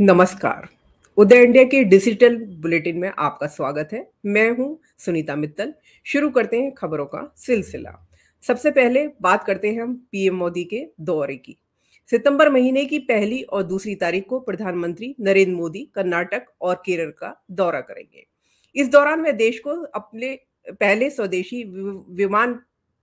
नमस्कार। उदय इंडिया के digital bulletin में आपका स्वागत है। मैं हूं सुनीता मित्तल। शुरू करते हैं खबरों का सिलसिला। सबसे पहले बात करते हैं हम पीएम मोदी के दौरे की। सितंबर महीने की पहली और दूसरी तारीख को प्रधानमंत्री नरेंद्र मोदी कर्नाटक और केरल का दौरा करेंगे। इस दौरान वे देश को अपने पहले स्वदेशी विमान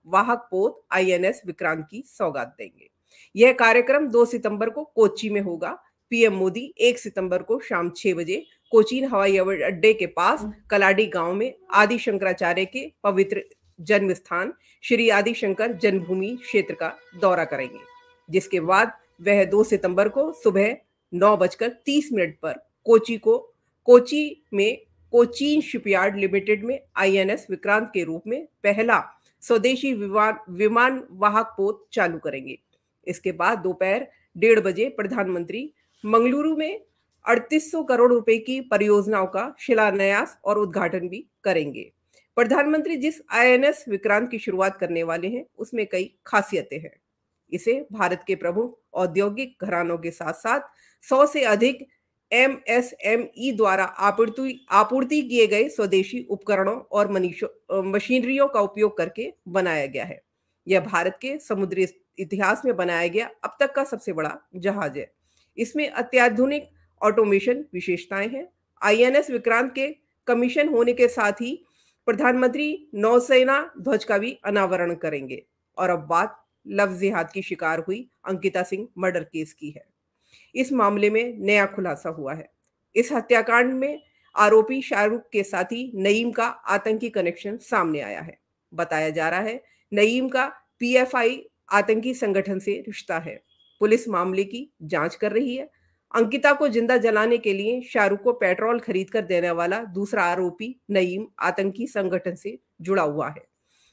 वाहक पोत आईएनएस विक्रांत की सौगात देंगे। यह कार्यक्रम 2 सितंबर को कोच्चि में होगा। पीएम मोदी 1 सितंबर को शाम 6 बजे कोचीन हवाई अड्डे के पास कलाडी गांव में आदि शंकराचार्य के पवित्र जन्म स्थान श्री आदि शंकर जन्मभूमि क्षेत्र का दौरा करेंगे, जिसके बाद वह 2 सितंबर को सुबह 9:30 पर कोची में कोचीन शिपयार्ड लिमिटेड में आईएनएस विक्रांत के रूप में पहला स्वदेशी विमान वाहक पोत चालू करेंगे। इसके बाद दोपहर 1:30 बजे प्रधानमंत्री मंगलुरु में 3800 करोड़ रुपए की परियोजनाओं का शिलान्यास और उद्घाटन भी करेंगे। प्रधानमंत्री जिस आईएनएस विक्रांत की शुरुआत करने वाले हैं, उसमें कई खासियतें हैं। इसे भारत के प्रमुख औद्योगिक घरानों के साथ साथ 100 से अधिक एमएसएमई द्वारा आपूर्ति किए गए स्वदेशी उपकरणों और मशीनरियों का उपयोग करके बनाया गया है। यह भारत के समुद्री इतिहास में बनाया गया अब तक का सबसे बड़ा जहाज है। इसमें अत्याधुनिक ऑटोमेशन विशेषताएं हैं। आईएनएस विक्रांत के कमीशन होने के साथ ही प्रधानमंत्री नौसेना ध्वज का भी अनावरण करेंगे। और अब बात लव जिहाद की शिकार हुई अंकिता सिंह मर्डर केस की है। इस मामले में नया खुलासा हुआ है। इस हत्याकांड में आरोपी शाहरुख के साथी नईम का आतंकी कनेक्शन सामने आया है। बताया जा रहा है नईम का पीएफआई आतंकी संगठन से रिश्ता है। पुलिस मामले की जांच कर रही है। अंकिता को जिंदा जलाने के लिए शाहरुख को पेट्रोल खरीद कर देने वाला दूसरा आरोपी नईम आतंकी संगठन से जुड़ा हुआ है।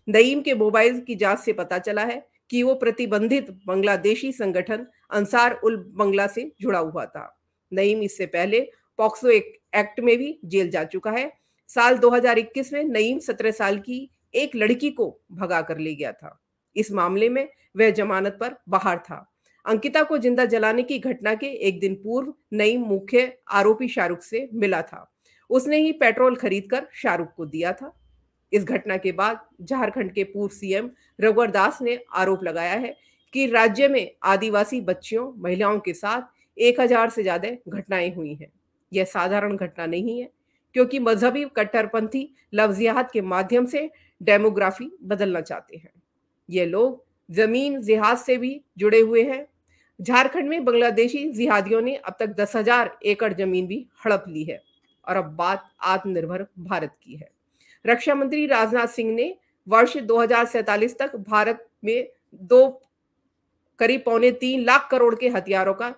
नईम के मोबाइल की जांच से पता चला है कि वो प्रतिबंधित बांग्लादेशी संगठन अंसार उल बंगला से जुड़ा हुआ था। नईम इससे पहले पॉक्सो एक्ट में भी जेल जा चुका है। साल 2021 में नईम 17 साल की एक लड़की को भगा कर ले गया था। इस मामले में वह जमानत पर बाहर था। अंकिता को जिंदा जलाने की घटना के एक दिन पूर्व नईम मुख्य आरोपी शाहरुख से मिला था। उसने ही पेट्रोल खरीदकर शाहरुख को दिया था। इस घटना के बाद झारखंड के पूर्व सीएम रघुवर दास ने आरोप लगाया है कि राज्य में आदिवासी बच्चियों महिलाओं के साथ 1000 से ज्यादा घटनाएं हुई हैं। यह साधारण घटना नहीं है, क्योंकि मजहबी कट्टरपंथी लव जिहाद के माध्यम से डेमोग्राफी बदलना चाहते हैं। ये लोग जमीन जिहाद से भी जुड़े हुए हैं। झारखंड में बांग्लादेशी जिहादियों ने अब तक 10,000 एकड़ जमीन भी हड़प ली है। और अब बात आत्मनिर्भर भारत की है। रक्षा मंत्री राजनाथ सिंह ने वर्ष 2047 तक भारत में करीब 3.25 लाख करोड़ के हथियारों का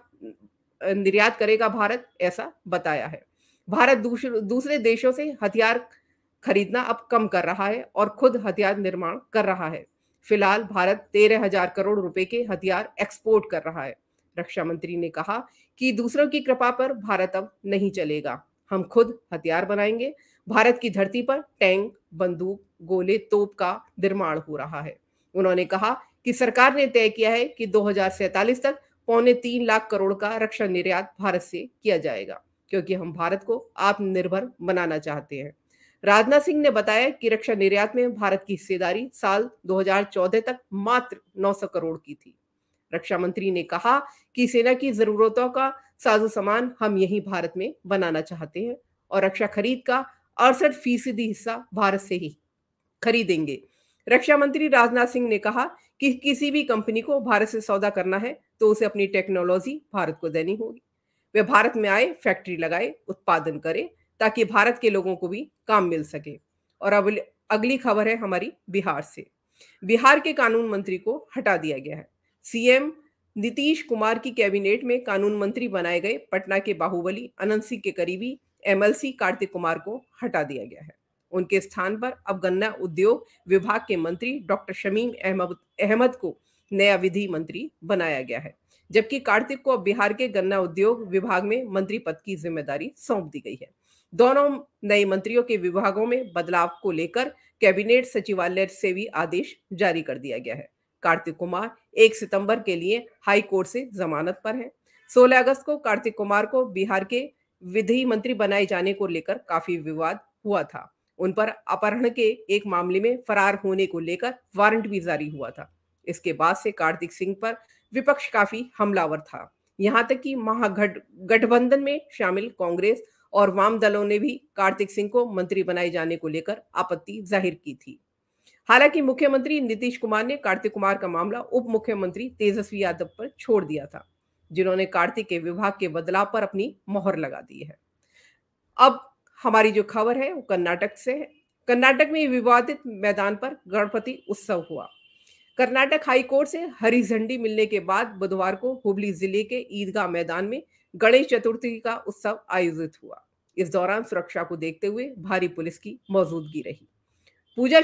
निर्यात करेगा भारत, ऐसा बताया है। भारत दूसरे देशों से हथियार खरीदना अब कम कर रहा है और खुद हथियार निर्माण कर रहा है। फिलहाल भारत 13,000 करोड़ रुपए के हथियार एक्सपोर्ट कर रहा है। रक्षा मंत्री ने कहा कि दूसरों की कृपा पर भारत अब नहीं चलेगा। हम खुद हथियार बनाएंगे। भारत की धरती पर टैंक, बंदूक, गोले, तोप का निर्माण हो रहा है। उन्होंने कहा कि सरकार ने तय किया है कि 2047 तक 3.25 लाख करोड़ का रक्षा निर्यात भारत से किया जाएगा, क्योंकि हम भारत को आत्मनिर्भर बनाना चाहते हैं। राजनाथ सिंह ने बताया कि रक्षा निर्यात में भारत की हिस्सेदारी साल 2014 तक मात्र 900 करोड़ की थी। रक्षा मंत्री ने कहा कि सेना की जरूरतों का साजो सामान हम यही भारत में बनाना चाहते हैं और रक्षा खरीद का 68% हिस्सा भारत से ही खरीदेंगे। रक्षा मंत्री राजनाथ सिंह ने कहा कि किसी भी कंपनी को भारत से सौदा करना है तो उसे अपनी टेक्नोलॉजी भारत को देनी होगी। वे भारत में आए, फैक्ट्री लगाए, उत्पादन करें, ताकि भारत के लोगों को भी काम मिल सके। और अब अगली खबर है हमारी बिहार से। बिहार के कानून मंत्री को हटा दिया गया है। सीएम नीतीश कुमार की कैबिनेट में कानून मंत्री बनाए गए पटना के बाहुबली अनंत सिंह के करीबी एमएलसी कार्तिक कुमार को हटा दिया गया है। उनके स्थान पर अब गन्ना उद्योग विभाग के मंत्री डॉक्टर शमीम अहमद को नया विधि मंत्री बनाया गया है, जबकि कार्तिक को अब बिहार के गन्ना उद्योग विभाग में मंत्री पद की जिम्मेदारी सौंप दी गई है। दोनों नए मंत्रियों के विभागों में बदलाव को लेकर कैबिनेट सचिवालय से भी आदेश जारी कर दिया गया है। कार्तिक कुमार 1 सितंबर के लिए हाई कोर्ट से जमानत पर हैं। 16 अगस्त को कार्तिक कुमार को बिहार के विधि मंत्री बनाए जाने को लेकर काफी विवाद हुआ था। उन पर अपहरण के एक मामले में फरार होने को लेकर वारंट भी जारी हुआ था। इसके बाद से कार्तिक सिंह पर विपक्ष काफी हमलावर था। यहां तक कि महागठबंधन में शामिल कांग्रेस और वाम दलों ने भी कार्तिक सिंह को मंत्री बनाए जाने को लेकर आपत्ति जाहिर की थी। हालांकि मुख्यमंत्री नीतीश कुमार ने कार्तिक कुमार का मामला उप मुख्यमंत्री तेजस्वी यादव पर छोड़ दिया था, जिन्होंने कार्तिक के विभाग के बदलाव पर अपनी मोहर लगा दी है। अब हमारी जो खबर है वो कर्नाटक से है। कर्नाटक में विवादित मैदान पर गणपति उत्सव हुआ। कर्नाटक हाई कोर्ट से हरी झंडी मिलने के बाद बुधवार को हुबली जिले के ईदगाह मैदान में गणेश चतुर्थी का उत्सव आयोजित हुआ। इस दौरान सुरक्षा को देखते हुए भारी पुलिस की मौजूदगी रही। पूजा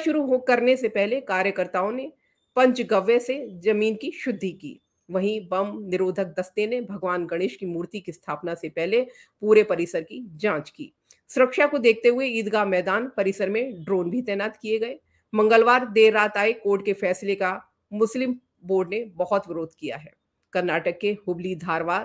करने से पहले कार्यकर्ताओं ने पंचगव्य से जमीन की शुद्धि की। वहीं बम निरोधक दस्ते ने भगवान गणेश की मूर्ति की स्थापना से पहले पूरे परिसर की जांच की। सुरक्षा को देखते हुए ईदगाह मैदान परिसर में ड्रोन भी तैनात किए गए। मंगलवार देर रात आए कोर्ट के फैसले का मुस्लिम बोर्ड ने बहुत विरोध किया है। कर्नाटक के हुबली धारवाड़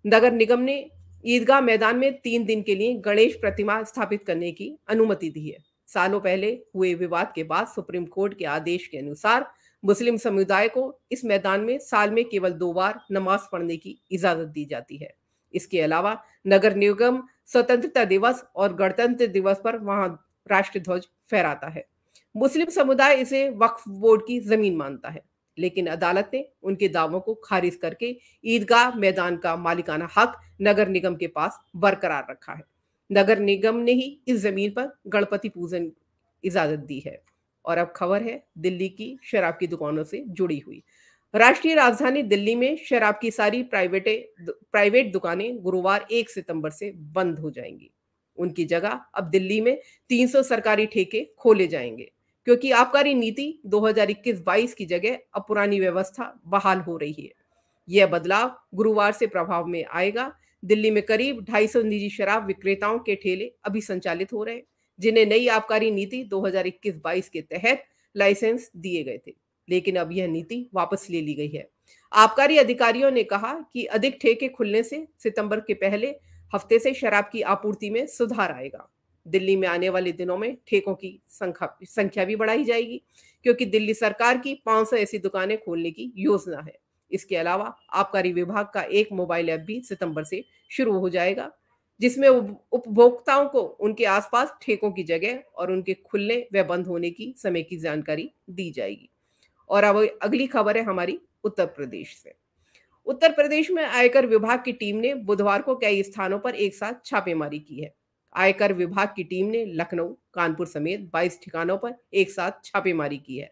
नगर निगम ने ईदगाह मैदान में 3 दिन के लिए गणेश प्रतिमा स्थापित करने की अनुमति दी है। सालों पहले हुए विवाद के बाद सुप्रीम कोर्ट के आदेश के अनुसार मुस्लिम समुदाय को इस मैदान में साल में केवल 2 बार नमाज पढ़ने की इजाजत दी जाती है। इसके अलावा नगर निगम स्वतंत्रता दिवस और गणतंत्र दिवस पर वहां राष्ट्रीय ध्वज फहराता है। मुस्लिम समुदाय इसे वक्फ बोर्ड की जमीन मानता है, लेकिन अदालत ने उनके दावों को खारिज करके ईदगाह मैदान का मालिकाना हक नगर निगम के पास बरकरार रखा है। नगर निगम ने ही इस जमीन पर गणपति पूजन इजाजत दी है। और अब खबर है दिल्ली की शराब की दुकानों से जुड़ी हुई। राष्ट्रीय राजधानी दिल्ली में शराब की सारी प्राइवेट दुकानें गुरुवार 1 सितंबर से बंद हो जाएंगी। उनकी जगह अब दिल्ली में 300 सरकारी ठेके खोले जाएंगे, क्योंकि आबकारी नीति 2021-22 की जगह अब पुरानी व्यवस्था बहाल हो रही है। यह बदलाव गुरुवार से प्रभाव में आएगा। दिल्ली में करीब 250 निजी शराब विक्रेताओं के ठेले अभी संचालित हो रहे हैं, जिन्हें नई आबकारी नीति 2021-22 के तहत लाइसेंस दिए गए थे, लेकिन अब यह नीति वापस ले ली गई है। आबकारी अधिकारियों ने कहा कि अधिक ठेके खुलने से सितंबर के पहले हफ्ते से शराब की आपूर्ति में सुधार आएगा। दिल्ली में आने वाले दिनों में ठेकों की संख्या भी बढ़ाई जाएगी, क्योंकि दिल्ली सरकार की 500 ऐसी दुकानें खोलने की योजना है। इसके अलावा आबकारी विभाग का एक मोबाइल ऐप भी सितंबर से शुरू हो जाएगा, जिसमें उपभोक्ताओं को उनके आसपास ठेकों की जगह और उनके खुलने व बंद होने की समय की जानकारी दी जाएगी। और अब अगली खबर है हमारी उत्तर प्रदेश से। उत्तर प्रदेश में आयकर विभाग की टीम ने बुधवार को कई स्थानों पर एक साथ छापेमारी की है। आयकर विभाग की टीम ने लखनऊ, कानपुर समेत 22 ठिकानों पर एक साथ छापेमारी की है।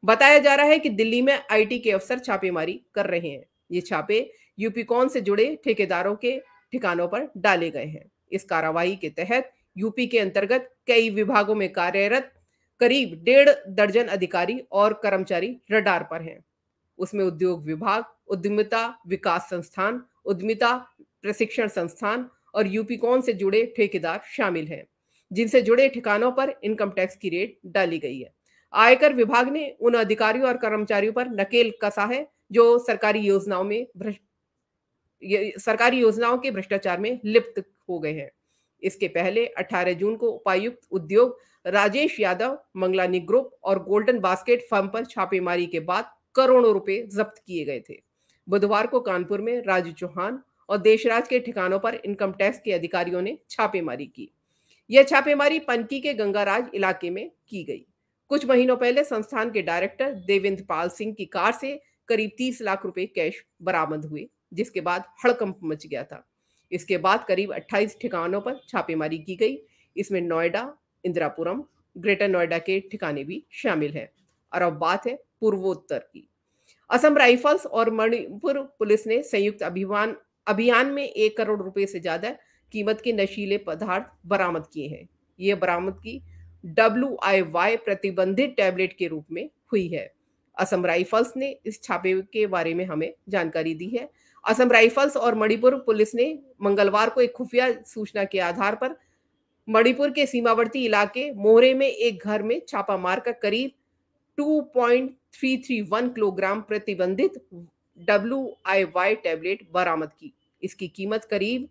बताया जा रहा है कि दिल्ली में आईटी के अफसर छापेमारी कर रहे हैं। ये छापे यूपीकॉन से जुड़े ठेकेदारों के ठिकानों पर डाले गए हैं। इस कार्रवाई के तहत यूपी के अंतर्गत कई विभागों में कार्यरत करीब 1.5 दर्जन अधिकारी और कर्मचारी रडार पर हैं। उसमें उद्योग विभाग, उद्यमिता विकास संस्थान, उद्यमिता प्रशिक्षण संस्थान और यूपीकॉन से जुड़े ठेकेदार शामिल हैं, जिनसे जुड़े ठिकानों पर इनकम टैक्स की रेट डाली गई है। आयकर विभाग ने उन अधिकारियों और कर्मचारियों पर नकेल कसा है जो सरकारी योजनाओं के भ्रष्टाचार में लिप्त हो गए हैं। इसके पहले 18 जून को उपायुक्त उद्योग राजेश यादव, मंगलानी ग्रुप और गोल्डन बास्केट फर्म पर छापेमारी के बाद करोड़ों रुपए जब्त किए गए थे। बुधवार को कानपुर में राजू चौहान और देशराज के ठिकानों पर इनकम टैक्स के अधिकारियों ने छापेमारी की। यह छापेमारी पनकी के गंगाराज इलाके में की गई। कुछ महीनों पहले संस्थान के डायरेक्टर देवेंद्र पाल सिंह की कार से करीब 30 लाख रुपए कैश बरामद हुए, जिसके बाद हड़कंप मच गया था। इसके बाद करीब 28 ठिकानों पर छापेमारी की गई। इसमें नोएडा, इंदिरापुरम, ग्रेटर नोएडा के ठिकाने भी शामिल हैं। और अब बात है पूर्वोत्तर की। असम राइफल्स और मणिपुर पुलिस ने संयुक्त अभियान में 1 करोड़ रुपए से ज्यादा कीमत के नशीले पदार्थ बरामद किए हैं। ये बरामदगी WIY प्रतिबंधित टैबलेट के रूप में हुई है। असम राइफल्स ने इस छापे के बारे में हमें जानकारी दी है। असम राइफल्स और मणिपुर पुलिस ने मंगलवार को एक खुफिया सूचना के आधार पर मणिपुर के सीमावर्ती इलाके मोहरे में एक घर में छापा मारकर करीब 2.331 किलोग्राम प्रतिबंधित WIY टैबलेट बरामद की। इसकी कीमत करीब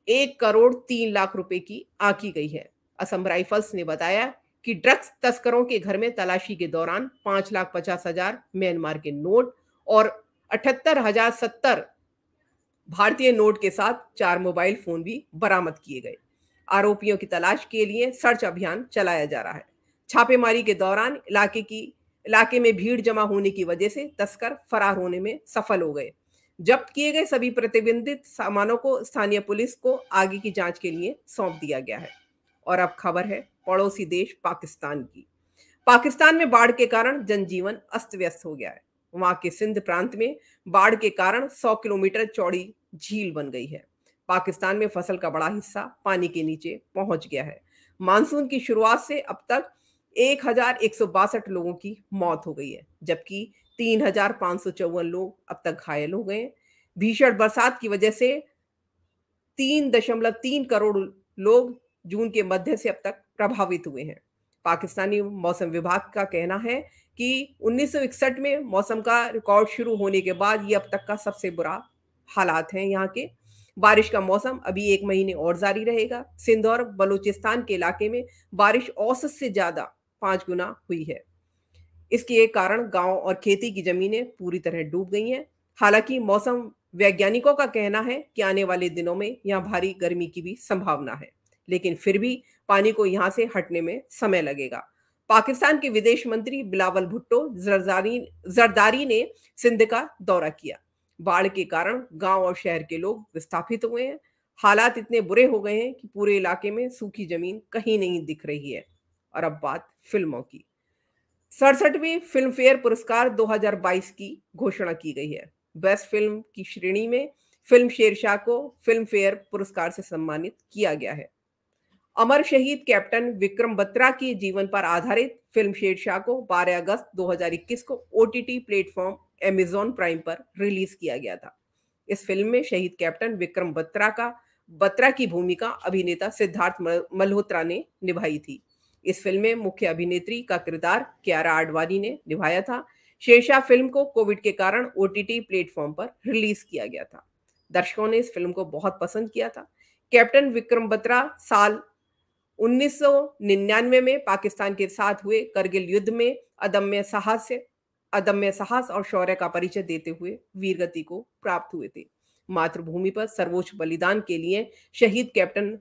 1 करोड़ 3 लाख रुपए की आंकी गई है। असम राइफल्स ने बताया कि ड्रग्स तस्करों के घर में तलाशी के दौरान 5,50,000 म्यांमार के नोट और 78,070 भारतीय नोट के साथ 4 मोबाइल फोन भी बरामद किए गए। आरोपियों की तलाश के लिए सर्च अभियान चलाया जा रहा है। छापेमारी के दौरान इलाके में भीड़ जमा होने की वजह से तस्कर फरार होने में सफल हो गए। जब्त किए गए सभी प्रतिबंधित सामानों को स्थानीय पुलिस को आगे की जांच के लिए सौंप दिया गया है। और अब खबर है पड़ोसी देश पाकिस्तान की। पाकिस्तान में बाढ़ के कारण जनजीवन अस्त व्यस्त हो गया है। वहां के सिंध प्रांत में बाढ़ के कारण 100 किलोमीटर चौड़ी झील बन गई है। पाकिस्तान में फसल का बड़ा हिस्सा पानी के नीचे पहुंच गया है। मानसून की शुरुआत से अब तक 1,162 लोगों की मौत हो गई है, जबकि 3,554 लोग अब तक घायल हो गए हैं। भीषण बरसात की वजह से 3.3 करोड़ लोग जून के मध्य से अब तक प्रभावित हुए हैं। पाकिस्तानी मौसम विभाग का कहना है कि 1961 में मौसम का रिकॉर्ड शुरू होने के बाद ये अब तक का सबसे बुरा हालात हैं यहाँ के। बारिश का मौसम अभी 1 महीने और जारी रहेगा। सिंध और बलूचिस्तान के इलाके में बारिश औसत से ज्यादा 5 गुना हुई है। इसके एक कारण गांव और खेती की जमीनें पूरी तरह डूब गई हैं। हालांकि मौसम वैज्ञानिकों का कहना है कि आने वाले दिनों में यहाँ भारी गर्मी की भी संभावना है, लेकिन फिर भी पानी को यहाँ से हटने में समय लगेगा। पाकिस्तान के विदेश मंत्री बिलावल भुट्टो जरदारी ने सिंध का दौरा किया। बाढ़ के कारण गांव और शहर के लोग विस्थापित हुए हैं। हालात इतने बुरे हो गए हैं कि पूरे इलाके में सूखी जमीन कहीं नहीं दिख रही है। और अब बात फिल्मों की। 67वीं फिल्म फेयर पुरस्कार 2022 की घोषणा की गई है। बेस्ट फिल्म की श्रेणी में फिल्म शेरशाह को फिल्म फेयर पुरस्कार से सम्मानित किया गया है। अमर शहीद कैप्टन विक्रम बत्रा के जीवन पर आधारित फिल्म शेरशाह को 12 अगस्त 2021 को OTT प्लेटफॉर्म Amazon प्राइम पर रिलीज किया गया था। इस फिल्म में शहीद कैप्टन विक्रम बत्रा की भूमिका अभिनेता सिद्धार्थ मल्होत्रा ने निभाई थी। इस फिल्म में मुख्य अभिनेत्री का किरदार कियारा आडवाणी ने निभाया था। शेरशाह फिल्म को कोविड के कारण OTT प्लेटफॉर्म पर रिलीज किया गया था। दर्शकों ने इस फिल्म को बहुत पसंद किया था। कैप्टन विक्रम बत्रा साल 1999 में पाकिस्तान के साथ हुए करगिल युद्ध में अदम्य साहस और शौर्य का परिचय देते हुए वीरगति को प्राप्त हुए थे। मातृभूमि पर सर्वोच्च बलिदान के लिए शहीद कैप्टन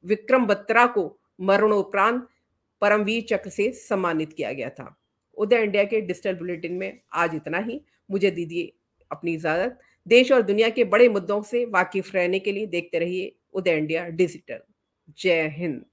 विक्रम बत्रा को मरणोपरांत परमवीर चक्र से सम्मानित किया गया था। उदय इंडिया के डिजिटल बुलेटिन में आज इतना ही। मुझे दीजिए अपनी इजाजत। देश और दुनिया के बड़े मुद्दों से वाकिफ रहने के लिए देखते रहिए उदय इंडिया डिजिटल। जय हिंद।